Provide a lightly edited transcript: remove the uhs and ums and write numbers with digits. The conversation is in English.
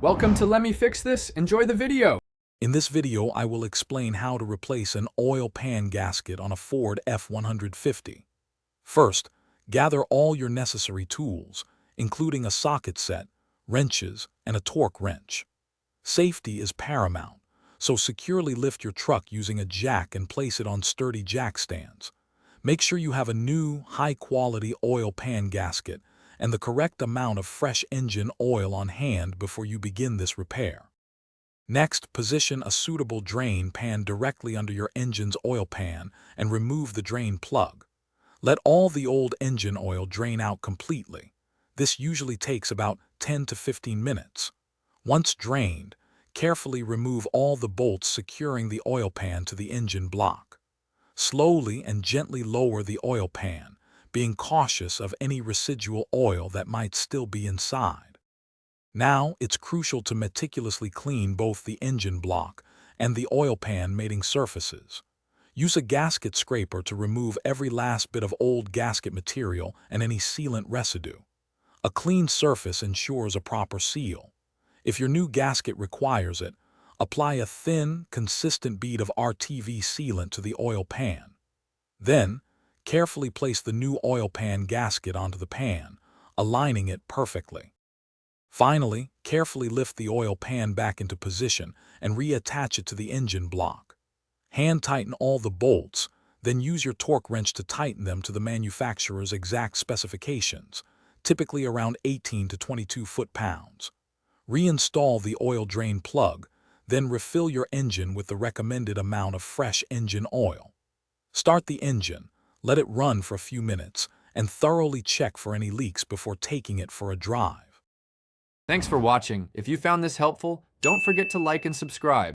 Welcome to Let Me Fix This. Enjoy the video. In this video, I will explain how to replace an oil pan gasket on a Ford F-150. First, gather all your necessary tools, including a socket set, wrenches, and a torque wrench. Safety is paramount, so securely lift your truck using a jack and place it on sturdy jack stands. Make sure you have a new, high-quality oil pan gasket and the correct amount of fresh engine oil on hand before you begin this repair. Next, position a suitable drain pan directly under your engine's oil pan and remove the drain plug. Let all the old engine oil drain out completely. This usually takes about 10 to 15 minutes. Once drained, carefully remove all the bolts securing the oil pan to the engine block. Slowly and gently lower the oil pan, being cautious of any residual oil that might still be inside. Now, it's crucial to meticulously clean both the engine block and the oil pan mating surfaces. Use a gasket scraper to remove every last bit of old gasket material and any sealant residue. A clean surface ensures a proper seal. If your new gasket requires it, apply a thin, consistent bead of RTV sealant to the oil pan. Then, carefully place the new oil pan gasket onto the pan, aligning it perfectly. Finally, carefully lift the oil pan back into position and reattach it to the engine block. Hand tighten all the bolts, then use your torque wrench to tighten them to the manufacturer's exact specifications, typically around 18 to 22 foot-pounds. Reinstall the oil drain plug, then refill your engine with the recommended amount of fresh engine oil. Start the engine, let it run for a few minutes, and thoroughly check for any leaks before taking it for a drive. Thanks for watching. If you found this helpful, don't forget to like and subscribe.